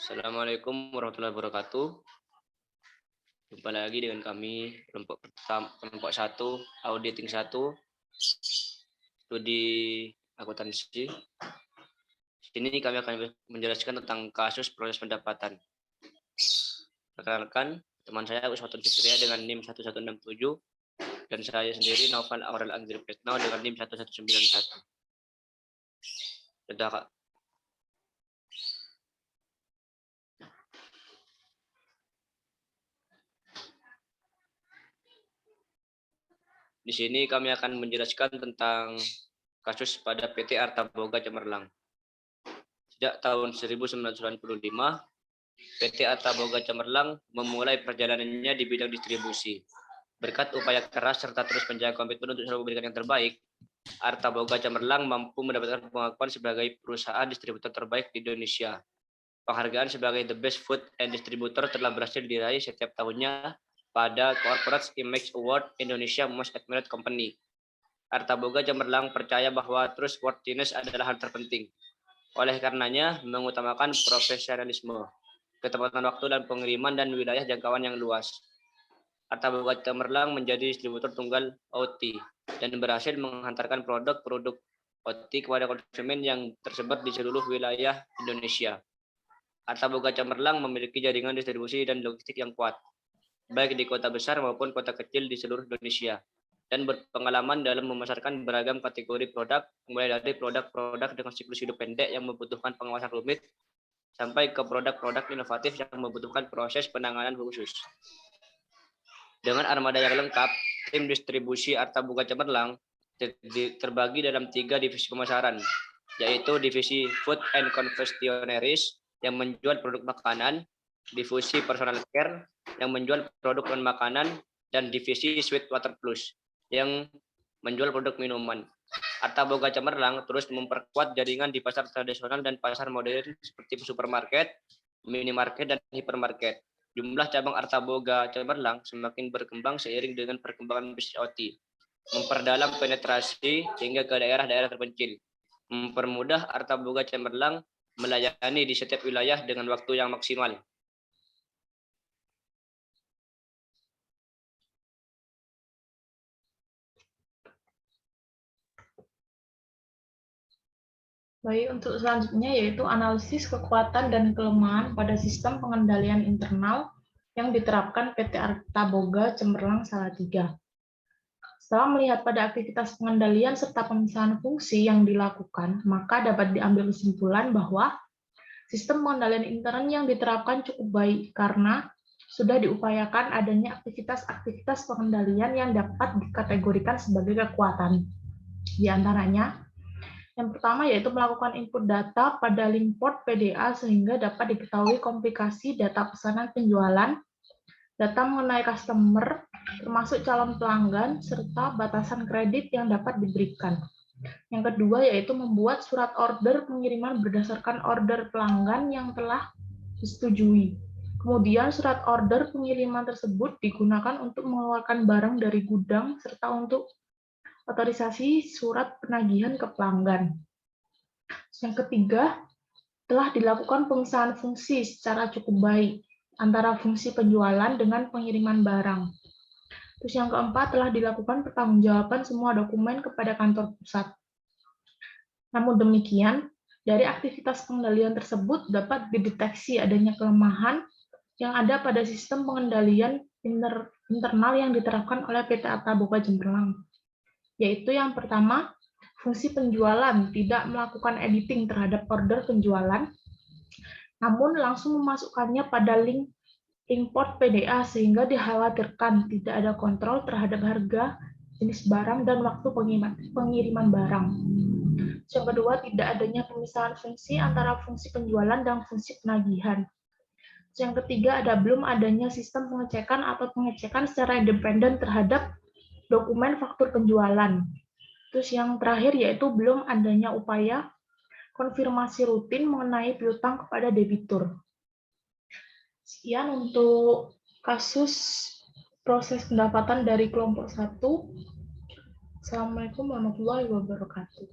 Assalamualaikum warahmatullahi wabarakatuh. Jumpa lagi dengan kami kelompok pertama, kelompok 1, auditing 1, studi akuntansi. Di sini kami akan menjelaskan tentang kasus proses pendapatan. Perkenalkan, teman saya Uswatun Fitria dengan NIM 1167 dan saya sendiri Naufal Aurel Andri Pretno dengan NIM 1191. Sudah, Kak. Di sini kami akan menjelaskan tentang kasus pada PT Arta Boga Cemerlang. Sejak tahun 1995, PT Arta Boga Cemerlang memulai perjalanannya di bidang distribusi. Berkat upaya keras serta terus menjaga komitmen untuk selalu memberikan yang terbaik, Arta Boga Cemerlang mampu mendapatkan pengakuan sebagai perusahaan distributor terbaik di Indonesia. Penghargaan sebagai The Best Food and Distributor telah berhasil diraih setiap tahunnya pada Corporate Image Award Indonesia Most Admired Company. Arta Boga Cemerlang percaya bahwa trustworthiness adalah hal terpenting. Oleh karenanya, mengutamakan profesionalisme, ketepatan waktu dan pengiriman dan wilayah jangkauan yang luas. Arta Boga Cemerlang menjadi distributor tunggal OT dan berhasil menghantarkan produk-produk OT kepada konsumen yang tersebar di seluruh wilayah Indonesia. Arta Boga Cemerlang memiliki jaringan distribusi dan logistik yang kuat, baik di kota besar maupun kota kecil di seluruh Indonesia, dan berpengalaman dalam memasarkan beragam kategori produk, mulai dari produk-produk dengan siklus hidup pendek yang membutuhkan pengawasan rumit, sampai ke produk-produk inovatif yang membutuhkan proses penanganan khusus. Dengan armada yang lengkap, tim distribusi Arta Boga Cemerlang terbagi dalam 3 divisi pemasaran, yaitu divisi Food and Confectioneries yang menjual produk makanan, divisi Personal Care yang menjual produk non-makanan, dan divisi Sweet Water Plus yang menjual produk minuman. Arta Boga Cemerlang terus memperkuat jaringan di pasar tradisional dan pasar modern seperti supermarket, minimarket, dan hipermarket. Jumlah cabang Arta Boga Cemerlang semakin berkembang seiring dengan perkembangan bisnis OT, memperdalam penetrasi hingga ke daerah-daerah terpencil, mempermudah Arta Boga Cemerlang melayani di setiap wilayah dengan waktu yang maksimal. Baik, untuk selanjutnya yaitu analisis kekuatan dan kelemahan pada sistem pengendalian internal yang diterapkan PT Arta Boga Cemerlang Salatiga. Setelah melihat pada aktivitas pengendalian serta pemisahan fungsi yang dilakukan, maka dapat diambil kesimpulan bahwa sistem pengendalian intern yang diterapkan cukup baik karena sudah diupayakan adanya aktivitas-aktivitas pengendalian yang dapat dikategorikan sebagai kekuatan. Di antaranya, yang pertama yaitu melakukan input data pada link port PDA sehingga dapat diketahui komplikasi data pesanan penjualan, data mengenai customer, termasuk calon pelanggan, serta batasan kredit yang dapat diberikan. Yang kedua yaitu membuat surat order pengiriman berdasarkan order pelanggan yang telah disetujui. Kemudian surat order pengiriman tersebut digunakan untuk mengeluarkan barang dari gudang serta untuk otorisasi surat penagihan ke pelanggan. Yang ketiga, telah dilakukan pemisahan fungsi secara cukup baik antara fungsi penjualan dengan pengiriman barang. Terus yang keempat, telah dilakukan pertanggungjawaban semua dokumen kepada kantor pusat. Namun demikian, dari aktivitas pengendalian tersebut dapat dideteksi adanya kelemahan yang ada pada sistem pengendalian internal yang diterapkan oleh PT Arta Boga Cemerlang. Yaitu yang pertama, fungsi penjualan tidak melakukan editing terhadap order penjualan, namun langsung memasukkannya pada link import PDA sehingga dikhawatirkan tidak ada kontrol terhadap harga, jenis barang, dan waktu pengiriman barang. Yang kedua, tidak adanya pemisahan fungsi antara fungsi penjualan dan fungsi penagihan. Yang ketiga, belum adanya sistem pengecekan atau pengecekan secara independen terhadap dokumen faktur penjualan. Terus yang terakhir yaitu belum adanya upaya konfirmasi rutin mengenai piutang kepada debitur. Sekian untuk kasus proses pendapatan dari kelompok 1. Assalamualaikum warahmatullahi wabarakatuh.